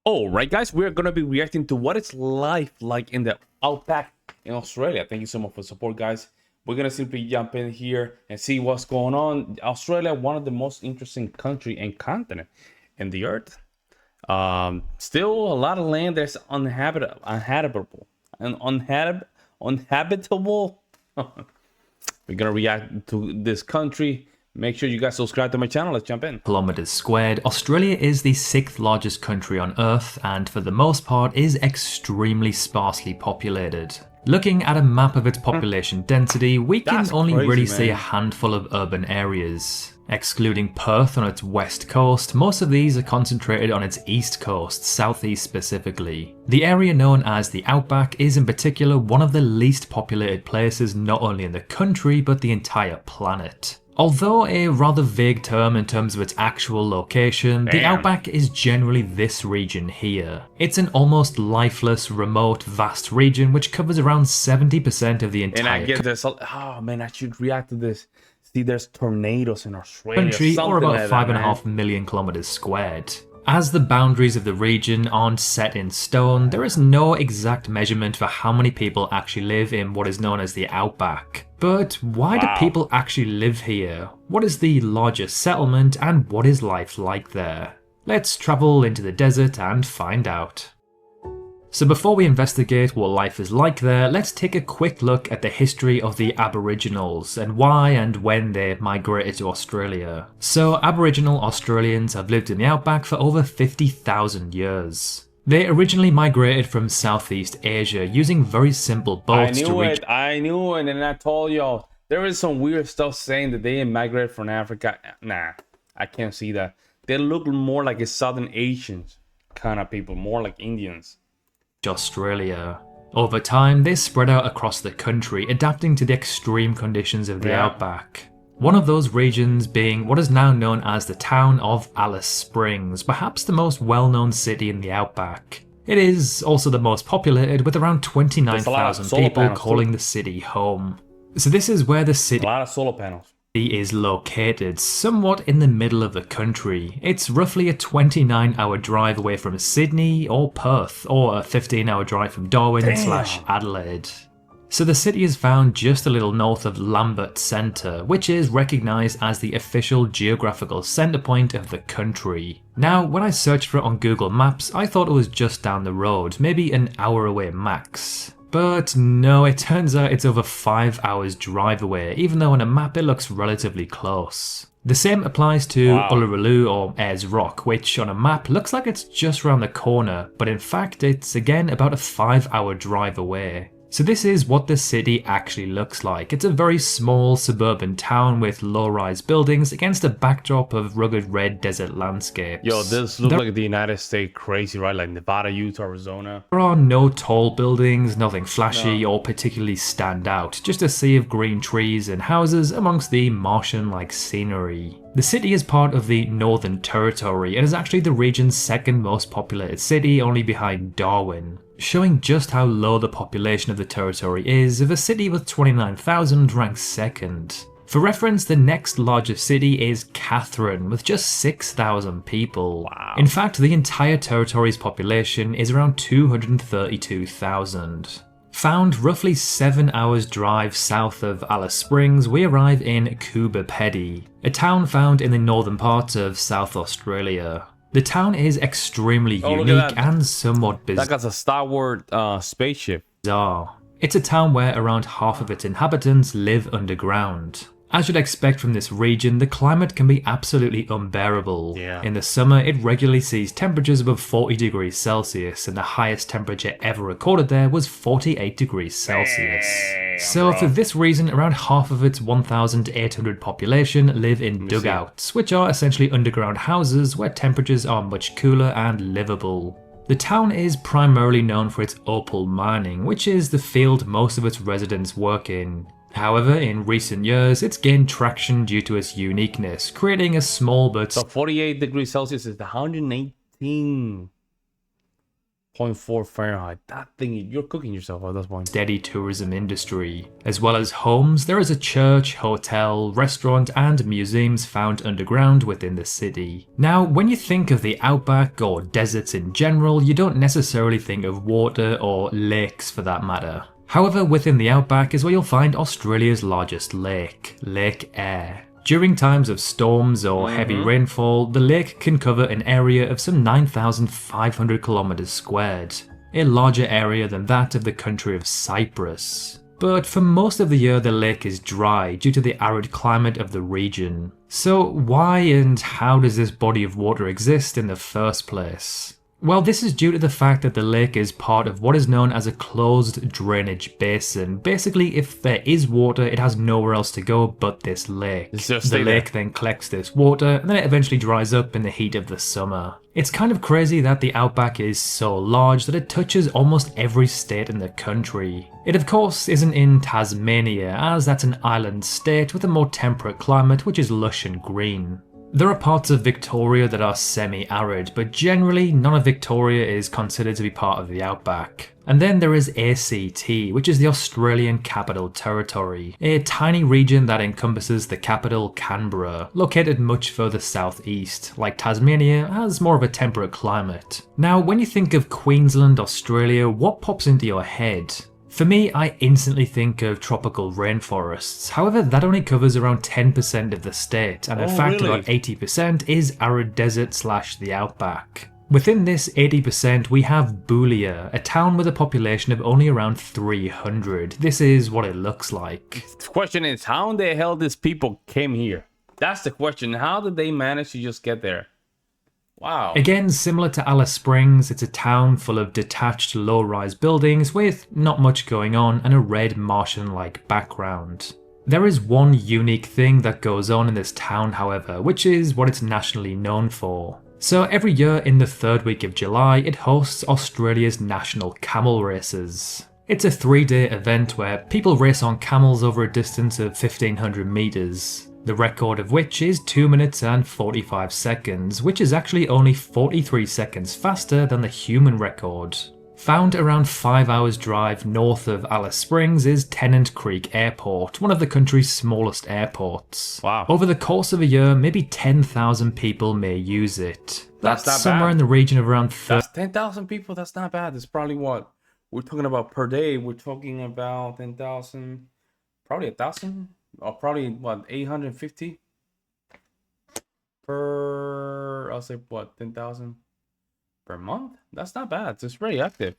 Alright guys, we're gonna be reacting to what it's life like in the Outback in Australia. Thank you so much for the support, guys. We're gonna simply jump in here and see what's going on. Australia, one of the most interesting country and continent in the earth. Still a lot of land that's uninhabitable. We're gonna react to this country. Make sure you guys subscribe to my channel. Let's jump in. Kilometers squared, Australia is the 6th largest country on Earth and for the most part is extremely sparsely populated. Looking at a map of its population density, we can only really see a handful of urban areas. Excluding Perth on its west coast, most of these are concentrated on its east coast, southeast specifically. The area known as the Outback is in particular one of the least populated places not only in the country but the entire planet. Although a rather vague term in terms of its actual location, the Outback is generally this region here. It's an almost lifeless, remote, vast region which covers around 70% of the entire And I get this, oh man, I should react to this. See, there's tornadoes in Australia. Country, or about like 5.5 million kilometers squared. As the boundaries of the region aren't set in stone, there is no exact measurement for how many people actually live in what is known as the Outback. But why do people actually live here? What is the largest settlement and what is life like there? Let's travel into the desert and find out. So before we investigate what life is like there, let's take a quick look at the history of the Aboriginals and why and when they migrated to Australia. So Aboriginal Australians have lived in the Outback for over 50,000 years. They originally migrated from Southeast Asia using very simple boats to reach— I knew it, and I told y'all there is some weird stuff saying that they migrated from Africa. Nah, I can't see that. They look more like a Southern Asians kind of people, more like Indians. Australia. Over time, they spread out across the country, adapting to the extreme conditions of the Outback. One of those regions being what is now known as the town of Alice Springs, perhaps the most well-known city in the Outback. It is also the most populated, with around 29,000 people calling the city home. So this is where the city— a lot of solar panels. Is located somewhat in the middle of the country. It's roughly a 29-hour drive away from Sydney or Perth, or a 15-hour drive from Darwin/Adelaide. So the city is found just a little north of Lambert Centre, which is recognised as the official geographical centre point of the country. Now, when I searched for it on Google Maps, I thought it was just down the road, maybe an hour away max. But no, it turns out it's over 5 hours drive away, even though on a map it looks relatively close. The same applies to Uluru or Ayers Rock, which on a map looks like it's just around the corner, but in fact it's again about a 5-hour drive away. So this is what the city actually looks like. It's a very small suburban town with low-rise buildings against a backdrop of rugged red desert landscapes. Yo, this looks like the United States crazy, right? Like Nevada, Utah, Arizona. There are no tall buildings, nothing flashy or particularly stand out, just a sea of green trees and houses amongst the Martian-like scenery. The city is part of the Northern Territory and is actually the region's second most populated city, only behind Darwin. Showing just how low the population of the territory is, the city with 29,000 ranks second. For reference, the next largest city is Katherine with just 6,000 people. In fact, the entire territory's population is around 232,000. Found roughly 7 hours drive south of Alice Springs, we arrive in Coober Pedy, a town found in the northern part of South Australia. The town is extremely unique and somewhat bizarre. That guy's a Star Wars spaceship. It's a town where around half of its inhabitants live underground. As you'd expect from this region, the climate can be absolutely unbearable. In the summer, it regularly sees temperatures above 40 degrees Celsius, and the highest temperature ever recorded there was 48 degrees Celsius. So for this reason, around half of its 1,800 population live in dugouts, which are essentially underground houses where temperatures are much cooler and livable. The town is primarily known for its opal mining, which is the field most of its residents work in. However, in recent years, it's gained traction due to its uniqueness, creating a small but— So 48 degrees Celsius is 118 0.4 Fahrenheit. That thing, you're cooking yourself at this point. Steady tourism industry. As well as homes, there is a church, hotel, restaurant, and museums found underground within the city. Now, when you think of the outback or deserts in general, you don't necessarily think of water or lakes for that matter. However, within the outback is where you'll find Australia's largest lake, Lake Eyre. During times of storms or heavy rainfall, the lake can cover an area of some 9,500 kilometers squared, a larger area than that of the country of Cyprus. But for most of the year the lake is dry due to the arid climate of the region. So why and how does this body of water exist in the first place? Well, this is due to the fact that the lake is part of what is known as a closed drainage basin. Basically, if there is water, it has nowhere else to go but this lake. The lake then collects this water, and then it eventually dries up in the heat of the summer. It's kind of crazy that the outback is so large that it touches almost every state in the country. It of course isn't in Tasmania, as that's an island state with a more temperate climate which is lush and green. There are parts of Victoria that are semi-arid, but generally none of Victoria is considered to be part of the outback. And then there is ACT, which is the Australian Capital Territory, a tiny region that encompasses the capital Canberra, located much further southeast, like Tasmania has more of a temperate climate. Now, when you think of Queensland, Australia, what pops into your head? For me, I instantly think of tropical rainforests. However, that only covers around 10% of the state, and in fact really? about 80% is arid desert / the outback. Within this 80% we have Boulia, a town with a population of only around 300. This is what it looks like. The question is, how in the hell these people came here? That's the question. How did they manage to just get there? Wow. Again, similar to Alice Springs, it's a town full of detached low-rise buildings with not much going on and a red Martian-like background. There is one unique thing that goes on in this town, however, which is what it's nationally known for. So every year in the third week of July, it hosts Australia's national camel races. It's a 3-day event where people race on camels over a distance of 1,500 meters. The record of which is 2 minutes and 45 seconds, which is actually only 43 seconds faster than the human record. Found around 5 hours drive north of Alice Springs is Tennant Creek Airport, one of the country's smallest airports. Wow. Over the course of a year, maybe 10,000 people may use it. That's not somewhere bad. in the region of around That's 10,000 people. That's not bad. That's probably what we're talking about per day. We're talking about 10,000, probably 1,000. Or probably what, 850 per, I'll say what, 10,000 per month? That's not bad. It's very active.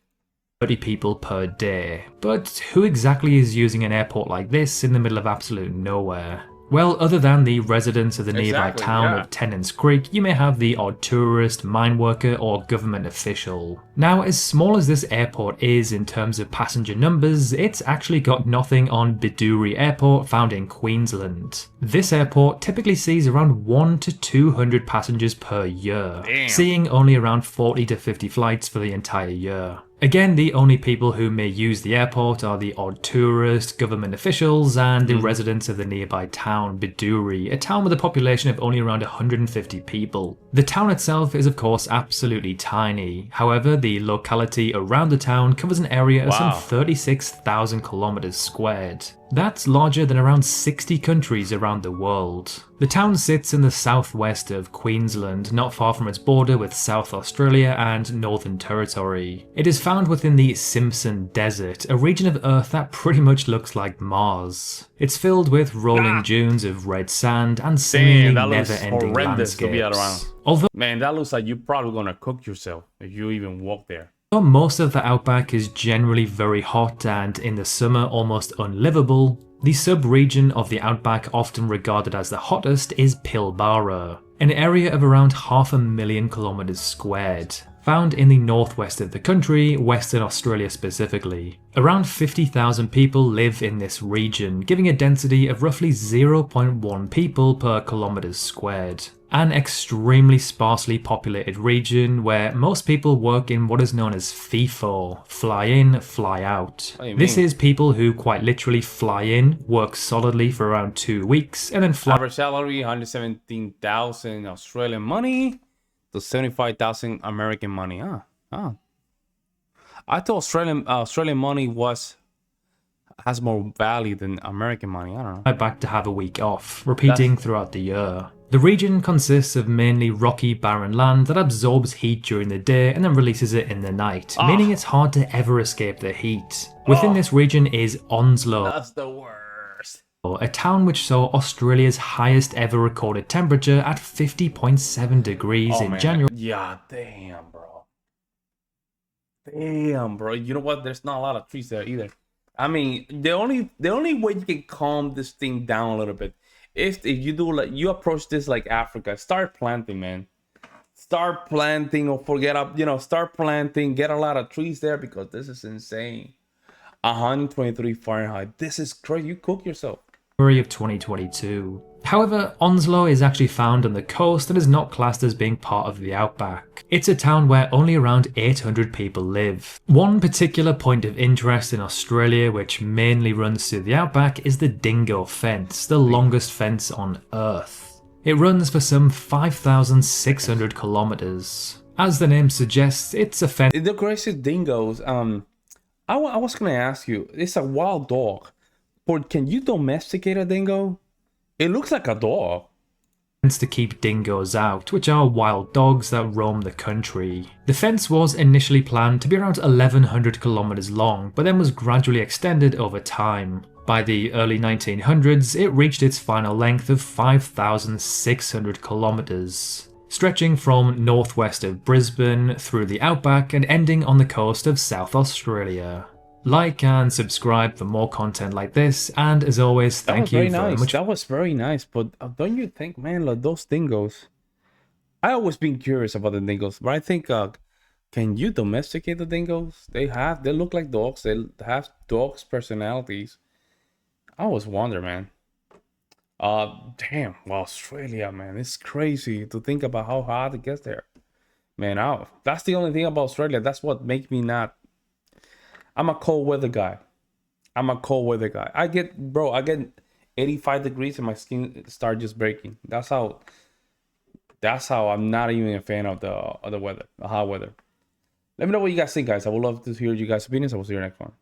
30 people per day. But who exactly is using an airport like this in the middle of absolute nowhere? Well, other than the residents of the nearby town of Tennants Creek, you may have the odd tourist, mine worker, or government official. Now, as small as this airport is in terms of passenger numbers, it's actually got nothing on Biduri Airport found in Queensland. This airport typically sees around 1 to 200 passengers per year, seeing only around 40 to 50 flights for the entire year. Again, the only people who may use the airport are the odd tourist, government officials, and the residents of the nearby town, Biduri, a town with a population of only around 150 people. The town itself is of course absolutely tiny, however the locality around the town covers an area of some 36,000 kilometers squared. That's larger than around 60 countries around the world. The town sits in the southwest of Queensland, not far from its border with South Australia and Northern Territory. It is found within the Simpson Desert, a region of Earth that pretty much looks like Mars. It's filled with rolling dunes of red sand and seemingly never-ending landscapes. To be around. Although, man, that looks like you're probably gonna cook yourself if you even walk there. most of the outback is generally very hot and in the summer almost unlivable, the sub-region of the outback often regarded as the hottest is Pilbara, an area of around 500,000 kilometers squared, found in the northwest of the country, Western Australia specifically. Around 50,000 people live in this region, giving a density of roughly 0.1 people per kilometers squared. An extremely sparsely populated region where most people work in what is known as FIFO, fly in, fly out. This is people who quite literally fly in, work solidly for around 2 weeks, and then fly. Average salary 117,000 Australian money to 75,000 American money. I thought Australian money has more value than American money. I don't know. Back to have a week off, That's repeating throughout the year. The region consists of mainly rocky, barren land that absorbs heat during the day and then releases it in the night, meaning it's hard to ever escape the heat. Within this region is Onslow, that's the worst. a town which saw Australia's highest ever recorded temperature at 50.7 degrees in January. Yeah, damn, bro. Damn, bro. You know what? There's not a lot of trees there either. I mean, the only way you can calm this thing down a little bit, if you do like you approach this like Africa, start planting, man. Start planting or forget up, start planting, get a lot of trees there because this is insane. 123 Fahrenheit. This is crazy. You cook yourself. Of 2022. However, Onslow is actually found on the coast and is not classed as being part of the Outback. It's a town where only around 800 people live. One particular point of interest in Australia, which mainly runs through the Outback, is the Dingo Fence, the longest fence on Earth. It runs for some 5,600 kilometers. As the name suggests, it's a fence. The craziest dingoes. I was gonna ask you. It's a wild dog. But can you domesticate a dingo? It looks like a dog. To keep dingoes out, which are wild dogs that roam the country. The fence was initially planned to be around 1,100 kilometers long, but then was gradually extended over time. By the early 1900s, it reached its final length of 5,600 kilometers, stretching from northwest of Brisbane through the Outback and ending on the coast of South Australia. Like and subscribe for more content like this, and as always, thank you very much. That was very nice, but don't you think, man, like those dingoes? I always been curious about the dingoes, but I think, can you domesticate the dingoes? They look like dogs. They have dogs' personalities. I always wonder, man. Damn, well, Australia, man, it's crazy to think about how hard it gets there. Man, that's the only thing about Australia. That's what makes me not. I'm a cold weather guy. I get 85 degrees and my skin start just breaking. That's how I'm not even a fan of the weather, the hot weather. Let me know what you guys think, guys. I would love to hear you guys' opinions. I will see you next one.